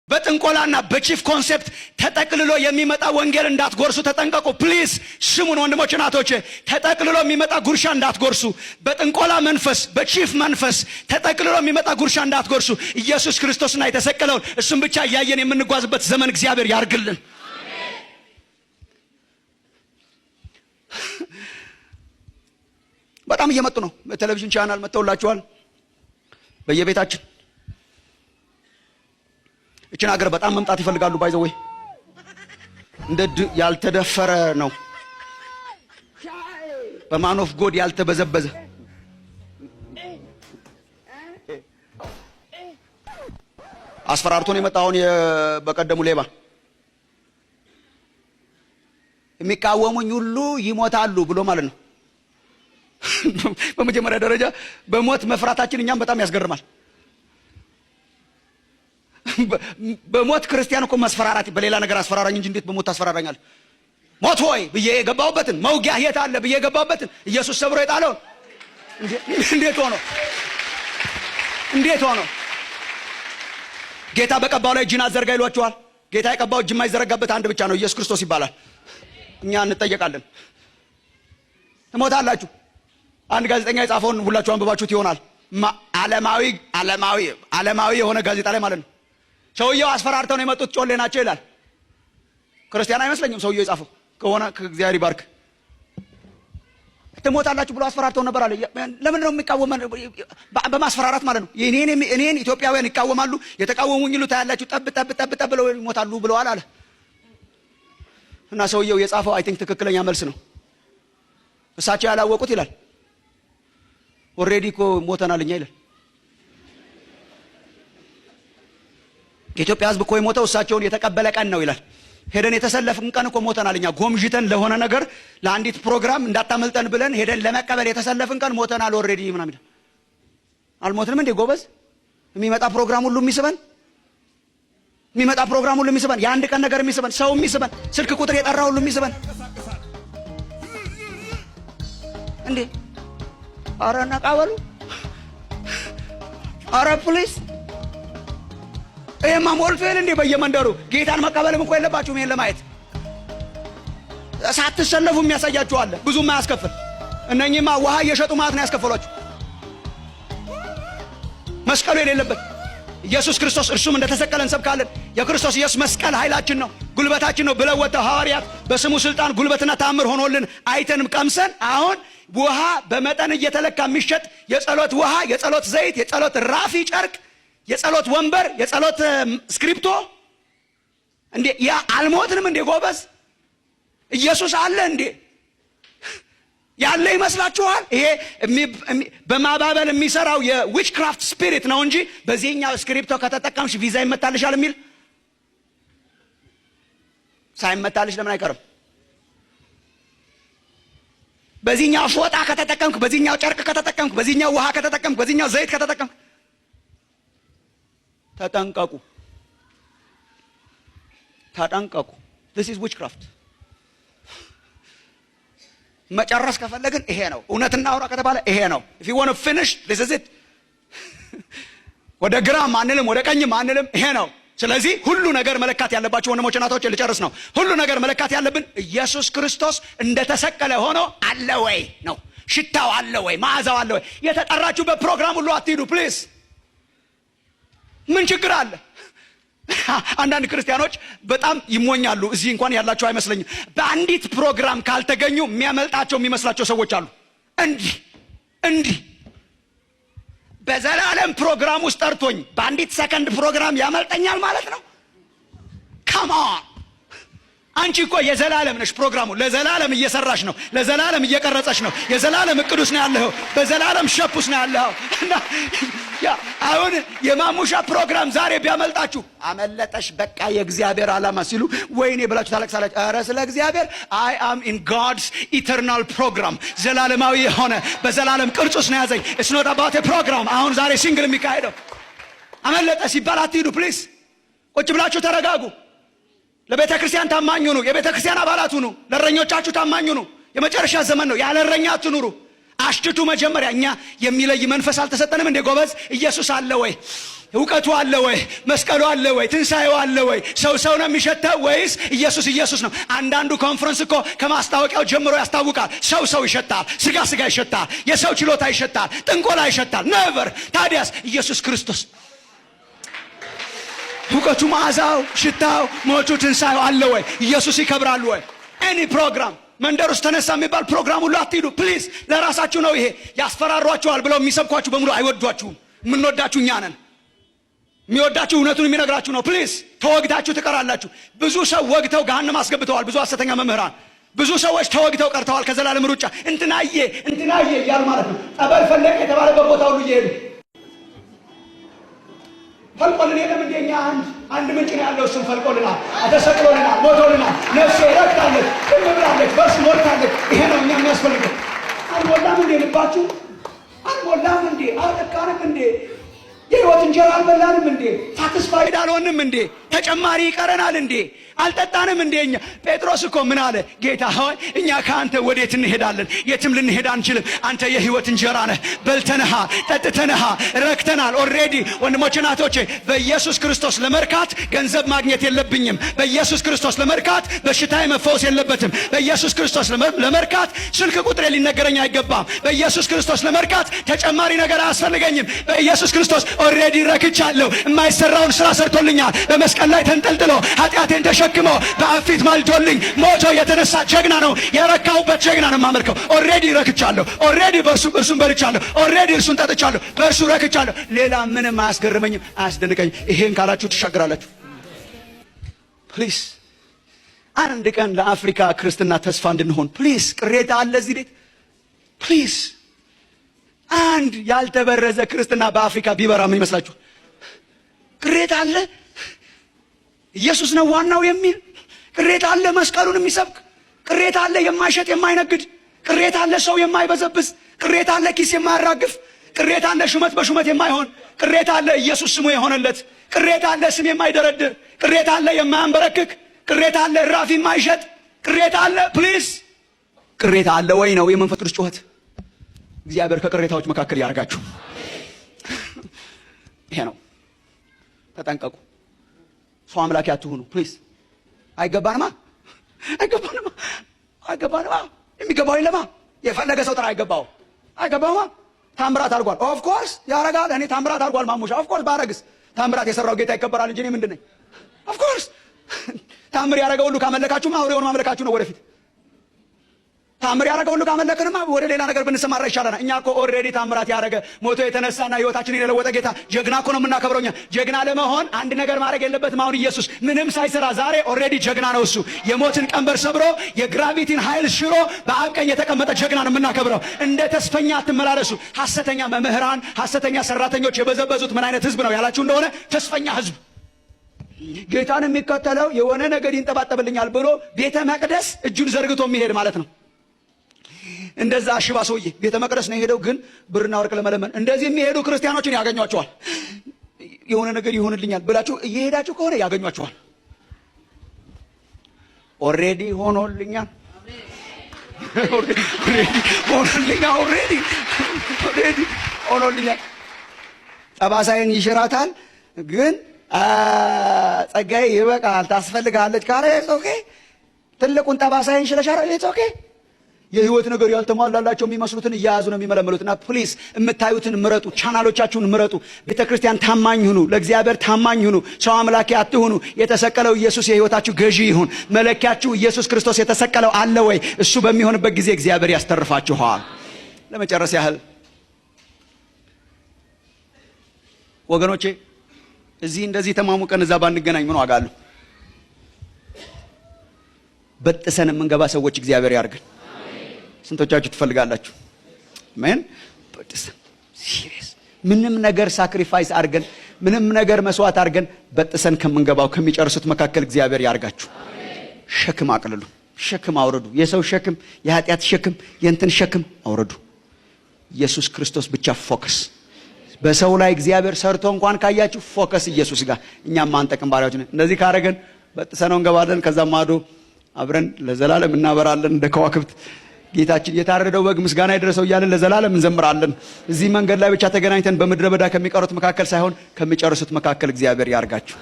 በጥንቆላና በቺፍ ኮንሴፕት ተጠቅልሎ የሚመጣ ወንጌል እንዳትጎርሱ ተጠንቀቁ ፕሊዝ። ስሙን ወንድሞች እናቶች፣ ተጠቅልሎ የሚመጣ ጉርሻ እንዳትጎርሱ። በጥንቆላ መንፈስ በቺፍ መንፈስ ተጠቅልሎ የሚመጣ ጉርሻ እንዳትጎርሱ። ኢየሱስ ክርስቶስና የተሰቀለውን እሱም ብቻ እያየን የምንጓዝበት ዘመን እግዚአብሔር ያርግልን። በጣም እየመጡ ነው። በቴሌቪዥን ቻናል መጥተውላችኋል በየቤታችን። እቺን ሀገር በጣም መምጣት ይፈልጋሉ። ባይዘው እንደ ያልተደፈረ ነው። በማን ኦፍ ጎድ ያልተበዘበዘ አስፈራርቶን የመጣውን በቀደሙ ሌባ የሚቃወሙኝ ሁሉ ይሞታሉ ብሎ ማለት ነው። በመጀመሪያ ደረጃ በሞት መፍራታችን እኛም በጣም ያስገርማል። በሞት ክርስቲያን እኮ መስፈራራት በሌላ ነገር አስፈራራኝ እንጂ እንዴት በሞት ታስፈራራኛለህ? ሞት ሆይ ብዬ የገባሁበትን መውጊያ የት አለ ብዬ የገባሁበትን ኢየሱስ ሰብሮ የጣለው እንዴት ሆኖ ጌታ በቀባው ላይ እጅን አዘርጋ ይሏቸዋል። ጌታ የቀባው እጅ የማይዘረጋበት አንድ ብቻ ነው፣ ኢየሱስ ክርስቶስ ይባላል። እኛ እንጠየቃለን። ትሞታላችሁ። አንድ ጋዜጠኛ የጻፈውን ሁላችሁ አንብባችሁት ይሆናል። ዓለማዊ የሆነ ጋዜጣ ላይ ማለት ነው። ሰውየው አስፈራርተው ነው የመጡት፣ ጮሌ ናቸው ይላል። ክርስቲያን አይመስለኝም ሰውየው የጻፈው ከሆነ ከእግዚአብሔር ይባርክ። ትሞታላችሁ ብሎ አስፈራርተው ነበር አለ። ለምን ነው የሚቃወመን? በማስፈራራት ማለት ነው። እኔን ኢትዮጵያውያን ይቃወማሉ፣ የተቃወሙኝ ሁሉ ታያላችሁ፣ ጠብ ብለው ይሞታሉ ብለዋል አለ። እና ሰውየው የጻፈው አይ ቲንክ ትክክለኛ መልስ ነው። እሳቸው ያላወቁት ይላል ኦሬዲ እኮ ሞተናል እኛ ይላል። የኢትዮጵያ ሕዝብ እኮ የሞተው እሳቸውን የተቀበለ ቀን ነው ይላል። ሄደን የተሰለፍን ቀን እኮ ሞተናል እኛ። ጎምጅተን ለሆነ ነገር ለአንዲት ፕሮግራም እንዳታመልጠን ብለን ሄደን ለመቀበል የተሰለፍን ቀን ሞተናል ኦሬዲ ምናምን ይላል። አልሞትንም እንዴ ጎበዝ? የሚመጣ ፕሮግራም ሁሉ የሚስበን የአንድ ቀን ነገር የሚስበን ሰው የሚስበን ስልክ ቁጥር የጠራ ሁሉ የሚስበን እንዴ! አረ ነቃበሉ! አረ ፕሊስ! ይሄማ ሞልቷል እንዴ በየመንደሩ። ጌታን መቀበልም እኮ የለባችሁም ይሄን ለማየት። ሳትሰለፉ የሚያሳያችሁ አለ ብዙም አያስከፍል። እነኚህማ ውሃ እየሸጡ ማለት ነው ያስከፈሏችሁ። መስቀሉ የሌለበት ኢየሱስ ክርስቶስ እርሱም እንደተሰቀለን ሰብካለን። የክርስቶስ ኢየሱስ መስቀል ኃይላችን ነው፣ ጉልበታችን ነው ብለው ወጥተው ሐዋርያት በስሙ ስልጣን ጉልበትና ተአምር ሆኖልን አይተንም ቀምሰን አሁን ውሃ በመጠን እየተለካ የሚሸጥ የጸሎት ውሃ፣ የጸሎት ዘይት፣ የጸሎት ራፊ ጨርቅ፣ የጸሎት ወንበር፣ የጸሎት ስክሪፕቶ እንዴ! ያ አልሞትንም እንዴ ጎበዝ? ኢየሱስ አለ እንዴ? ያለ ይመስላችኋል? ይሄ በማባበል የሚሰራው የዊችክራፍት ስፒሪት ነው እንጂ በዚህኛው ስክሪፕቶ ከተጠቀምሽ ቪዛ ይመታልሻል የሚል ሳይመታልሽ ለምን አይቀርም? በዚህኛው ፎጣ ከተጠቀምክ፣ በዚህኛው ጨርቅ ከተጠቀምክ፣ በዚህኛው ውሃ ከተጠቀምክ፣ በዚህኛው ዘይት ከተጠቀምክ ተጠንቀቁ። this is witchcraft። መጨረስ ከፈለግን ይሄ ነው። እውነት እናውራ ከተባለ ይሄ ነው። if you want to finish this is it። ወደ ግራም አንልም ወደ ቀኝም አንልም፣ ይሄ ነው። ስለዚህ ሁሉ ነገር መለካት ያለባችሁ ወንድሞች እናቶች ልጨርስ ነው። ሁሉ ነገር መለካት ያለብን ኢየሱስ ክርስቶስ እንደተሰቀለ ሆኖ አለ ወይ ነው። ሽታው አለ ወይ? መዓዛው አለ ወይ? የተጠራችሁበት ፕሮግራም ሁሉ አትሂዱ ፕሊዝ። ምን ችግር አለ? አንዳንድ ክርስቲያኖች በጣም ይሞኛሉ። እዚህ እንኳን ያላችሁ አይመስለኝም። በአንዲት ፕሮግራም ካልተገኙ የሚያመልጣቸው የሚመስላቸው ሰዎች አሉ። እንዲህ በዘላለም ፕሮግራም ውስጥ ጠርቶኝ በአንዲት ሰከንድ ፕሮግራም ያመልጠኛል ማለት ነው? ካማን አንቺ እኮ የዘላለም ነሽ። ፕሮግራሙ ለዘላለም እየሰራሽ ነው፣ ለዘላለም እየቀረጸሽ ነው። የዘላለም እቅዱስ ነው ያለው፣ በዘላለም ሸፑስ ነው ያለው። አሁን የማሙሻ ፕሮግራም ዛሬ ቢያመልጣችሁ አመለጠሽ በቃ የእግዚአብሔር ዓላማ ሲሉ ወይኔ ብላችሁ ታለቅሳላችሁ። ኧረ ስለ እግዚአብሔር I am in God's eternal program። ዘላለማዊ የሆነ በዘላለም ቅርጽ ነው ያዘኝ። it's not about a program። አሁን ዛሬ ሲንግል የሚካሄደው አመለጠ ሲባል አትሂዱ ፕሊዝ። ቁጭ ብላችሁ ተረጋጉ። ለቤተ ክርስቲያን ታማኙ ነው። የቤተ ክርስቲያን አባላት ሁኑ። ለእረኞቻችሁ ታማኙ ነው። የመጨረሻ ዘመን ነው። ያለ እረኛ አትኑሩ። አሽትቱ መጀመሪያ እኛ የሚለይ መንፈስ አልተሰጠንም እንደ ጎበዝ? ኢየሱስ አለ ወይ? እውቀቱ አለ ወይ? መስቀሉ አለ ወይ? ትንሣኤው አለ ወይ? ሰው ነው የሚሸተው ወይስ ኢየሱስ ነው? አንዳንዱ ኮንፈረንስ እኮ ከማስታወቂያው ጀምሮ ያስታውቃል። ሰው ይሸታል፣ ስጋ ይሸታል፣ የሰው ችሎታ ይሸታል፣ ጥንቆላ ይሸታል። ነቨር። ታዲያስ ኢየሱስ ክርስቶስ እውቀቱ፣ መዓዛው፣ ሽታው፣ ሞቱ፣ ትንሣኤው አለ ወይ? ኢየሱስ ይከብራል ወይ? ኤኒ ፕሮግራም መንደር ውስጥ ተነሳ የሚባል ፕሮግራም ሁሉ አትሂዱ ፕሊዝ። ለራሳችሁ ነው ይሄ። ያስፈራሯችኋል ብለው የሚሰብኳችሁ በሙሉ አይወዷችሁም። የምንወዳችሁ እኛ ነን። የሚወዳችሁ እውነቱን የሚነግራችሁ ነው። ፕሊዝ ተወግታችሁ ትቀራላችሁ። ብዙ ሰው ወግተው ገሃነም አስገብተዋል። ብዙ ሐሰተኛ መምህራን፣ ብዙ ሰዎች ተወግተው ቀርተዋል ከዘላለም ሩጫ። እንትናዬ እያሉ ማለት ነው። ጠበል ፈለቀ የተባለበት ቦታ ሁሉ እየሄዱ ፈልቆልን የለም እንደኛ አንድ ምንጭ ነው ያለው። እሱም ፈልቆልናል፣ ተሰቅሎልናል፣ ሞቶልናል። ነፍሴ ረክታለች፣ ብላለች፣ በእርሱ ሞልታለች። ይሄ ነው እኛ የሚያስፈልገው። አልሞላም እንዴ ልባችሁ? አልሞላም እንዴ? አልጠቃንም እንዴ? የሕይወት እንጀራ አልበላንም እንዴ? ሳትስፋይድ አልሆንም እንዴ? ተጨማሪ ይቀረናል እንዴ? አልጠጣንም እንዴ? እኛ ጴጥሮስ እኮ ምን አለ? ጌታ ሆይ እኛ ከአንተ ወዴት እንሄዳለን? የትም ልንሄድ አንችልም። አንተ የሕይወት እንጀራ ነህ። በልተንሃል፣ ጠጥተንሃል፣ ረክተናል። ኦልሬዲ ወንድሞቼ ናቶቼ፣ በኢየሱስ ክርስቶስ ለመርካት ገንዘብ ማግኘት የለብኝም። በኢየሱስ ክርስቶስ ለመርካት በሽታዬ መፈወስ የለበትም። በኢየሱስ ክርስቶስ ለመርካት ስልክ ቁጥሬ ሊነገረኝ አይገባም። በኢየሱስ ክርስቶስ ለመርካት ተጨማሪ ነገር አያስፈልገኝም። በኢየሱስ ክርስቶስ ኦልሬዲ ረክቻለሁ። የማይሰራውን ስራ ሰርቶልኛል። በመስቀል ላይ ተንጠልጥሎ ኃጢአቴን ተሸክሞ በአፊት ማልዶልኝ ሞቶ የተነሳ ጀግና ነው። የረካሁበት ጀግና ነው የማመልከው። ኦልሬዲ ረክቻለሁ። ኦልሬዲ እርሱን በልቻለሁ። ኦልሬዲ እርሱን ጠጥቻለሁ። በእርሱ ረክቻለሁ። ሌላ ምንም አያስገርመኝም፣ አያስደንቀኝም። ይሄን ካላችሁ ትሻገራላችሁ። ፕሊዝ አንድ ቀን ለአፍሪካ ክርስትና ተስፋ እንድንሆን ፕሊዝ። ቅሬታ አለ እዚህ ቤት ፕሊዝ። አንድ ያልተበረዘ ክርስትና በአፍሪካ ቢበራ ምን ይመስላችሁ? ቅሬታ አለ። ኢየሱስ ነው ዋናው የሚል ቅሬታ አለ። መስቀሉን የሚሰብክ ቅሬታ አለ። የማይሸጥ የማይነግድ ቅሬታ አለ። ሰው የማይበዘብዝ ቅሬታ አለ። ኪስ የማያራግፍ ቅሬታ አለ። ሹመት በሹመት የማይሆን ቅሬታ አለ። ኢየሱስ ስሙ የሆነለት ቅሬታ አለ። ስም የማይደረድር ቅሬታ አለ። የማያንበረክክ ቅሬታ አለ። ራፊ የማይሸጥ ቅሬታ አለ። ፕሊዝ ቅሬታ አለ ወይ ነው የመንፈስ ቅዱስ ጩኸት። እግዚአብሔር ከቅሬታዎች መካከል ያርጋችሁ። ይሄ ነው። ተጠንቀቁ። ሰው አምላክ አትሁኑ ፕሊዝ። አይገባንማ። የሚገባው የለማ። የፈለገ ሰው ጥራ አይገባውማ። ታምራት አድርጓል። ኦፍ ኮርስ ያረጋል። እኔ ታምራት አድርጓል ማሙሻ። ኦፍ ኮርስ ባረግስ ታምራት የሰራው ጌታ ይከበራል እንጂ እኔ ምንድን ነኝ? ኦፍ ኮርስ ታምር ያረገው ሁሉ ካመለካችሁማ አውሬውን ማምለካችሁ ነው ወደፊት። ታምር ያረገው ሁሉ ካመለክንማ ወደ ሌላ ነገር ብንሰማራ ይሻላል። እኛ እኮ ኦልሬዲ ታምራት ያረገ ሞቶ የተነሳና ህይወታችንን የለወጠ ጌታ ጀግና እኮ ነው የምናከብረው። እኛ ጀግና ለመሆን አንድ ነገር ማድረግ የለበትም። አሁን ኢየሱስ ምንም ሳይሰራ ዛሬ ኦልሬዲ ጀግና ነው። እሱ የሞትን ቀንበር ሰብሮ የግራቪቲን ኃይል ሽሮ በአብ ቀኝ የተቀመጠ ጀግና ነው የምናከብረው። እንደ ተስፈኛ አትመላለሱ። ሐሰተኛ መምህራን፣ ሐሰተኛ ሰራተኞች የበዘበዙት ምን አይነት ህዝብ ነው ያላችሁ እንደሆነ ተስፈኛ ህዝብ። ጌታን የሚከተለው የሆነ ነገር ይንጠባጠብልኛል ብሎ ቤተ መቅደስ እጁን ዘርግቶ የሚሄድ ማለት ነው። እንደዛ ሽባ ሰውዬ ቤተ መቅደስ ነው የሄደው፣ ግን ብርና ወርቅ ለመለመን። እንደዚህ የሚሄዱ ክርስቲያኖችን ያገኟቸዋል። የሆነ ነገር ይሆንልኛል ብላችሁ እየሄዳችሁ ከሆነ ያገኟቸዋል። ኦልሬዲ ሆኖልኛል፣ ሆኖልኛል። ጠባሳይን ይሽራታል፣ ግን ጸጋዬ ይበቃል ታስፈልጋለች ካለ ኦኬ። ትልቁን ጠባሳይን ሽለሻራ ኦኬ። የህይወት ነገር ያልተሟላላቸው የሚመስሉትን እያያዙ ነው የሚመለመሉትና ፕሊዝ የምታዩትን ምረጡ። ቻናሎቻችሁን ምረጡ። ቤተክርስቲያን ታማኝ ሁኑ። ለእግዚአብሔር ታማኝ ሁኑ። ሰው አምላኪ አትሁኑ። የተሰቀለው ኢየሱስ የህይወታችሁ ገዢ ይሁን። መለኪያችሁ ኢየሱስ ክርስቶስ የተሰቀለው አለ ወይ? እሱ በሚሆንበት ጊዜ እግዚአብሔር ያስተርፋችኋል። ለመጨረስ ያህል ወገኖቼ፣ እዚህ እንደዚህ ተማሙቀን እዛ ባንገናኝ ምን ዋጋ አለው? በጥሰን የምንገባ ሰዎች እግዚአብሔር ያርገን። ስንቶቻችሁ ትፈልጋላችሁ? ምን በጥሰን ሲሪየስ ምንም ነገር ሳክሪፋይስ አድርገን ምንም ነገር መስዋዕት አድርገን በጥሰን ከምንገባው ከሚጨርሱት መካከል እግዚአብሔር ያርጋችሁ። ሸክም አቅልሉ፣ ሸክም አውረዱ። የሰው ሸክም፣ የኃጢአት ሸክም፣ የእንትን ሸክም አውረዱ። ኢየሱስ ክርስቶስ ብቻ ፎከስ። በሰው ላይ እግዚአብሔር ሰርቶ እንኳን ካያችሁ ፎከስ ኢየሱስ ጋር። እኛም ማንጠቅም ባሪያዎች ነን። እንደዚህ ካረገን በጥሰነው እንገባለን። ከዛ ማዶ አብረን ለዘላለም እናበራለን እንደ ከዋክብት። ጌታችን የታረደው በግ ምስጋና ይድረሰው እያልን ለዘላለም እንዘምራለን። እዚህ መንገድ ላይ ብቻ ተገናኝተን በምድረ በዳ ከሚቀሩት መካከል ሳይሆን ከሚጨርሱት መካከል እግዚአብሔር ያርጋችሁ።